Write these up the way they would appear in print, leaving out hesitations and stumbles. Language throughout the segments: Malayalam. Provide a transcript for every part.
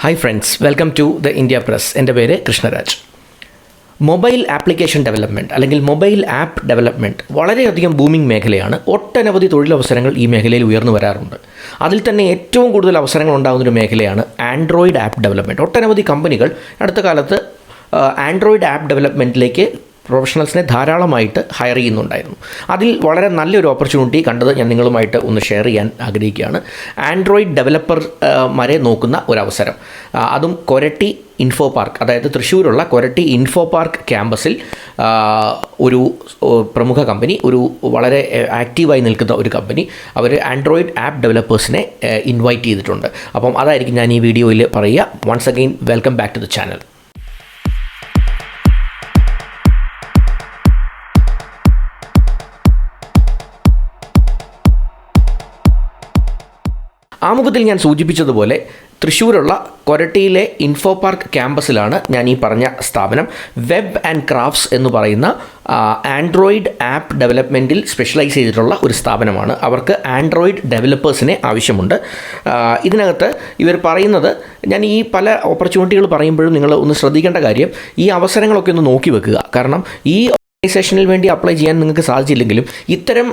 Hi friends, welcome to the India press. എൻ്റെ പേര് കൃഷ്ണരാജ്. മൊബൈൽ ആപ്ലിക്കേഷൻ ഡെവലപ്മെൻറ്റ് അല്ലെങ്കിൽ മൊബൈൽ ആപ്പ് ഡെവലപ്മെൻറ്റ് വളരെയധികം ബൂമിംഗ് മേഖലയാണ്. ഒട്ടനവധി തൊഴിലവസരങ്ങൾ ഈ മേഖലയിൽ ഉയർന്നു വരാറുണ്ട്. അതിൽ തന്നെ ഏറ്റവും കൂടുതൽ അവസരങ്ങൾ ഉണ്ടാകുന്നൊരു മേഖലയാണ് ആൻഡ്രോയിഡ് ആപ്പ് ഡെവലപ്മെൻറ്റ്. ഒട്ടനവധി കമ്പനികൾ അടുത്ത കാലത്ത് ആൻഡ്രോയിഡ് ആപ്പ് ഡെവലപ്മെൻറ്റിലേക്ക് പ്രൊഫഷണൽസിനെ ധാരാളമായിട്ട് ഹയർ ചെയ്യുന്നുണ്ടായിരുന്നു. അതിൽ വളരെ നല്ലൊരു ഓപ്പർച്യൂണിറ്റി കണ്ടത് ഞാൻ നിങ്ങളുമായിട്ട് ഒന്ന് ഷെയർ ചെയ്യാൻ ആഗ്രഹിക്കുകയാണ്. ആൻഡ്രോയിഡ് ഡെവലപ്പർമാരെ നോക്കുന്ന ഒരവസരം, അതും കൊരട്ടി ഇൻഫോ പാർക്ക്, അതായത് തൃശ്ശൂരുള്ള കൊരട്ടി ഇൻഫോ പാർക്ക് ക്യാമ്പസിൽ ഒരു പ്രമുഖ കമ്പനി, ഒരു വളരെ ആക്റ്റീവായി നിൽക്കുന്ന ഒരു കമ്പനി, അവർ ആൻഡ്രോയിഡ് ആപ്പ് ഡെവലപ്പേഴ്സിനെ ഇൻവൈറ്റ് ചെയ്തിട്ടുണ്ട്. അപ്പം അതായിരിക്കും ഞാൻ ഈ വീഡിയോയിൽ പറയുക. Once again welcome back to the channel. ആമുഖത്തിൽ ഞാൻ സൂചിപ്പിച്ചതുപോലെ തൃശ്ശൂരുള്ള കൊരട്ടിയിലെ ഇൻഫോ പാർക്ക് ക്യാമ്പസിലാണ് ഞാൻ ഈ പറഞ്ഞ സ്ഥാപനം. വെബ് ആൻഡ് ക്രാഫ്റ്റ്സ് എന്ന് പറയുന്ന ആൻഡ്രോയിഡ് ആപ്പ് ഡെവലപ്മെൻറ്റിൽ സ്പെഷ്യലൈസ് ചെയ്തിട്ടുള്ള ഒരു സ്ഥാപനമാണ്. അവർക്ക് ആൻഡ്രോയിഡ് ഡെവലപ്പേഴ്സിനെ ആവശ്യമുണ്ട്. ഇതിനകത്ത് ഇവർ പറയുന്നത്, ഞാൻ ഈ പല ഓപ്പർച്യൂണിറ്റികൾ പറയുമ്പോഴും നിങ്ങൾ ഒന്ന് ശ്രദ്ധിക്കേണ്ട കാര്യം, ഈ അവസരങ്ങളൊക്കെ ഒന്ന് നോക്കി വെക്കുക. കാരണം ഈ ഓർഗനൈസേഷനിൽ വേണ്ടി അപ്ലൈ ചെയ്യാൻ നിങ്ങൾക്ക് സാധിച്ചില്ലെങ്കിലും ഇത്തരം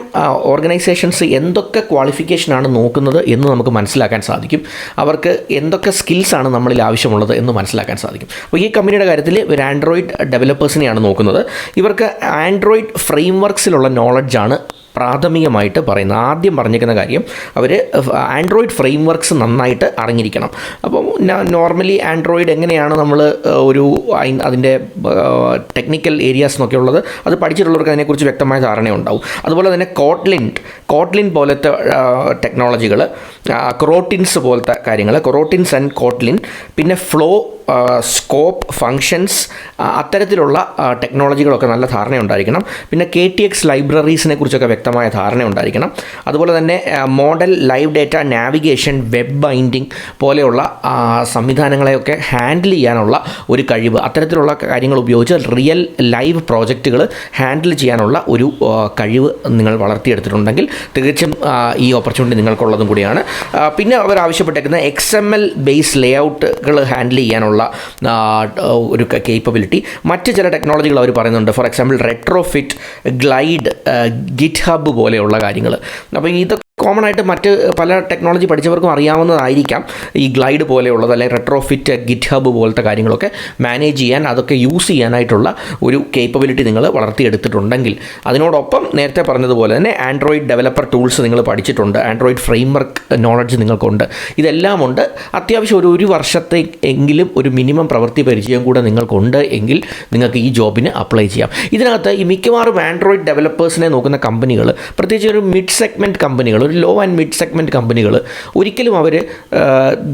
ഓർഗനൈസേഷൻസ് എന്തൊക്കെ ക്വാളിഫിക്കേഷനാണ് നോക്കുന്നത് എന്ന് നമുക്ക് മനസ്സിലാക്കാൻ സാധിക്കും. അവർക്ക് എന്തൊക്കെ സ്കിൽസാണ് നമ്മളിൽ ആവശ്യമുള്ളത് എന്ന് മനസ്സിലാക്കാൻ സാധിക്കും. അപ്പോൾ ഈ കമ്പനിയുടെ കാര്യത്തിൽ ഇവർ ആൻഡ്രോയിഡ് ഡെവലപ്പേഴ്സിനെയാണ് നോക്കുന്നത്. ഇവർക്ക് ആൻഡ്രോയിഡ് ഫ്രെയിം വർക്സിലുള്ള നോളജാണ് പ്രാഥമികമായിട്ട് പറയുന്നത്. ആദ്യം പറഞ്ഞിരിക്കുന്ന കാര്യം, അവർ ആൻഡ്രോയിഡ് ഫ്രെയിം വർക്ക്സ് നന്നായിട്ട് അറിഞ്ഞിരിക്കണം. അപ്പം നോർമലി ആൻഡ്രോയിഡ് എങ്ങനെയാണ് നമ്മൾ അതിൻ്റെ ടെക്നിക്കൽ ഏരിയാസ് എന്നൊക്കെ ഉള്ളത്, അത് പഠിച്ചിട്ടുള്ളവർക്ക് അതിനെക്കുറിച്ച് വ്യക്തമായ ധാരണയുണ്ടാവും. അതുപോലെ തന്നെ കോട്ട്ലിൻ പോലത്തെ ടെക്നോളജികൾ, ക്രോട്ടിൻസ് പോലത്തെ കാര്യങ്ങൾ, ക്രോട്ടിൻസ് ആൻഡ് കോട്ട്ലിൻ, പിന്നെ ഫ്ലോ, സ്കോപ്പ്, ഫങ്ഷൻസ്, അത്തരത്തിലുള്ള ടെക്നോളജികളൊക്കെ നല്ല ധാരണയുണ്ടായിരിക്കണം. പിന്നെ KTX ലൈബ്രറീസിനെ കുറിച്ചൊക്കെ വ്യക്തമായ ധാരണ ഉണ്ടായിരിക്കണം. അതുപോലെ തന്നെ model, live data, navigation, web binding പോലെയുള്ള സംവിധാനങ്ങളെയൊക്കെ ഹാൻഡിൽ ചെയ്യാനുള്ള ഒരു കഴിവ്, അത്തരത്തിലുള്ള കാര്യങ്ങൾ ഉപയോഗിച്ച് റിയൽ ലൈവ് പ്രോജക്റ്റുകൾ ഹാൻഡിൽ ചെയ്യാനുള്ള ഒരു കഴിവ് നിങ്ങൾ വളർത്തിയെടുത്തിട്ടുണ്ടെങ്കിൽ തീർച്ചയായും ഈ ഓപ്പർച്യൂണിറ്റി നിങ്ങൾക്കുള്ളതും കൂടിയാണ്. പിന്നെ അവർ ആവശ്യപ്പെട്ടേക്കുന്ന XML ബേസ് ലേഔട്ടുകൾ ഹാൻഡിൽ ചെയ്യാനുള്ള ഒരു കേപ്പബിലിറ്റി. മറ്റ് ചില ടെക്നോളജികൾ അവർ പറയുന്നുണ്ട്. For example retrofit, glide, GitHub പോലെയുള്ള കാര്യങ്ങൾ. അപ്പോൾ ഇതൊക്കെ കോമൺ ആയിട്ട് മറ്റ് പല ടെക്നോളജി പഠിച്ചവർക്കും അറിയാവുന്നതായിരിക്കാം. ഈ ഗ്ലൈഡ് പോലെയുള്ളത്, അല്ലെങ്കിൽ റെട്രോഫിറ്റ്, ഗിറ്റ്ഹബ് പോലത്തെ കാര്യങ്ങളൊക്കെ മാനേജ് ചെയ്യാൻ, അതൊക്കെ യൂസ് ചെയ്യാനായിട്ടുള്ള ഒരു കേപ്പബിലിറ്റി നിങ്ങൾ വളർത്തിയെടുത്തിട്ടുണ്ടെങ്കിൽ, അതിനോടൊപ്പം നേരത്തെ പറഞ്ഞതുപോലെ തന്നെ ആൻഡ്രോയിഡ് ഡെവലപ്പർ ടൂൾസ് നിങ്ങൾ പഠിച്ചിട്ടുണ്ട്, ആൻഡ്രോയിഡ് ഫ്രെയിം വർക്ക് നോളജ് നിങ്ങൾക്കുണ്ട്, ഇതെല്ലാം ഉണ്ട്. അത്യാവശ്യം ഒരു വർഷത്തെ എങ്കിലും ഒരു മിനിമം പ്രവൃത്തി പരിചയം കൂടെ നിങ്ങൾക്കുണ്ട് എങ്കിൽ നിങ്ങൾക്ക് ഈ ജോബിന് അപ്ലൈ ചെയ്യാം. ഇതിനകത്ത് ഈ മിക്കവാറും ആൻഡ്രോയിഡ് ഡെവലപ്പേഴ്സിനെ നോക്കുന്ന കമ്പനികൾ, പ്രത്യേകിച്ച് ഒരു മിഡ് സെഗ്മെൻറ്റ് കമ്പനികൾ, ഒരു ലോ ആൻഡ് മിഡ് സെഗ്മെൻറ്റ് കമ്പനികൾ, ഒരിക്കലും അവർ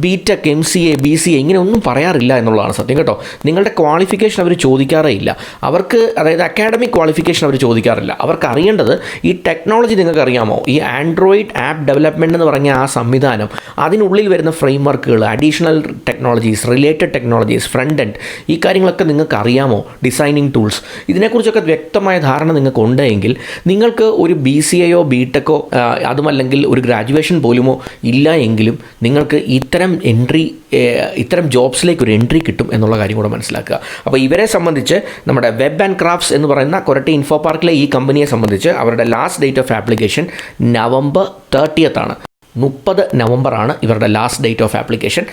BTech, MCA, BCA ഇങ്ങനെ ഒന്നും പറയാറില്ല എന്നുള്ളതാണ് സത്യം കേട്ടോ. നിങ്ങളുടെ ക്വാളിഫിക്കേഷൻ അവർ ചോദിക്കാറേ ഇല്ല. അവർക്ക്, അതായത് അക്കാഡമിക് ക്വാളിഫിക്കേഷൻ അവർ ചോദിക്കാറില്ല. അവർക്ക് അറിയേണ്ടത് ഈ ടെക്നോളജി നിങ്ങൾക്ക് അറിയാമോ, ഈ ആൻഡ്രോയിഡ് ആപ്പ് ഡെവലപ്മെൻറ്റ് എന്ന് പറഞ്ഞ ആ സംവിധാനം, അതിനുള്ളിൽ വരുന്ന ഫ്രെയിം വർക്കുകൾ, additional technologies, related technologies, front end, ഈ കാര്യങ്ങളൊക്കെ നിങ്ങൾക്ക് അറിയാമോ, ഡിസൈനിങ് ടൂൾസ്, ഇതിനെക്കുറിച്ചൊക്കെ വ്യക്തമായ ധാരണ നിങ്ങൾക്ക് ഉണ്ടെങ്കിൽ നിങ്ങൾക്ക് ഒരു BCAയോ BTechോ അതുമല്ലെങ്കിൽ ഒരു ഗ്രാജുവേഷൻ പോലുമോ ഇല്ല എങ്കിലും നിങ്ങൾക്ക് ഇത്തരം ജോബ്സിലേക്ക് ഒരു എൻട്രി കിട്ടും എന്നുള്ള കാര്യം കൂടെ മനസ്സിലാക്കുക. അപ്പോൾ ഇവരെ സംബന്ധിച്ച്, നമ്മുടെ വെബ് ആൻഡ് ക്രാഫ്റ്റ്സ് എന്ന് പറയുന്ന കൊരട്ടി ഇൻഫോ പാർക്കിലെ ഈ കമ്പനിയെ സംബന്ധിച്ച് അവരുടെ last date of application November 30th ആണ്. 30 നവംബറാണ് ഇവരുടെ last date of application.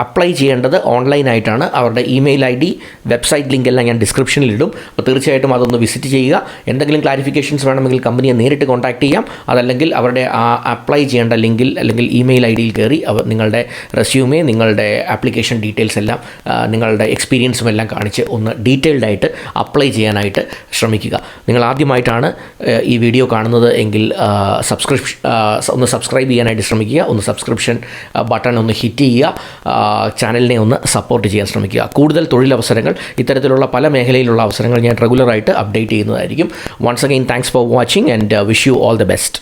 Apply ചെയ്യേണ്ടത് ഓൺലൈനായിട്ടാണ്. അവരുടെ ഇമെയിൽ ID, വെബ്സൈറ്റ് ലിങ്ക് എല്ലാം ഞാൻ ഡിസ്ക്രിപ്ഷനിൽ ഇടും. അപ്പോൾ തീർച്ചയായിട്ടും അതൊന്ന് വിസിറ്റ് ചെയ്യുക. എന്തെങ്കിലും ക്ലാരിഫിക്കേഷൻസ് വേണമെങ്കിൽ കമ്പനിയെ നേരിട്ട് കോൺടാക്ട് ചെയ്യാം. അതല്ലെങ്കിൽ അവരുടെ അപ്ലൈ ചെയ്യേണ്ട ലിങ്കിൽ അല്ലെങ്കിൽ ഇമെയിൽ IDയിൽ കയറി നിങ്ങളുടെ റെസ്യൂമേ, നിങ്ങളുടെ ആപ്ലിക്കേഷൻ ഡീറ്റെയിൽസ് എല്ലാം, നിങ്ങളുടെ എക്സ്പീരിയൻസും എല്ലാം കാണിച്ച് ഒന്ന് ഡീറ്റെയിൽഡ് ആയിട്ട് അപ്ലൈ ചെയ്യാനായിട്ട് ശ്രമിക്കുക. നിങ്ങൾ ആദ്യമായിട്ടാണ് ഈ വീഡിയോ കാണുന്നത് എങ്കിൽ ഒന്ന് സബ്സ്ക്രൈബ് ചെയ്യാനായിട്ട് ശ്രമിക്കുക. ഒന്ന് സബ്സ്ക്രിപ്ഷൻ ബട്ടൺ ഒന്ന് ഹിറ്റ് ചെയ്യുക. ചാനലിനെ ഒന്ന് സപ്പോർട്ട് ചെയ്യാൻ ശ്രമിക്കുക. കൂടുതൽ തൊഴിലവസരങ്ങൾ, ഇത്തരത്തിലുള്ള പല മേഖലയിലുള്ള അവസരങ്ങൾ ഞാൻ റെഗുലറായിട്ട് അപ്ഡേറ്റ് ചെയ്യുന്നതായിരിക്കും. Once again thanks for watching and wish you all the best.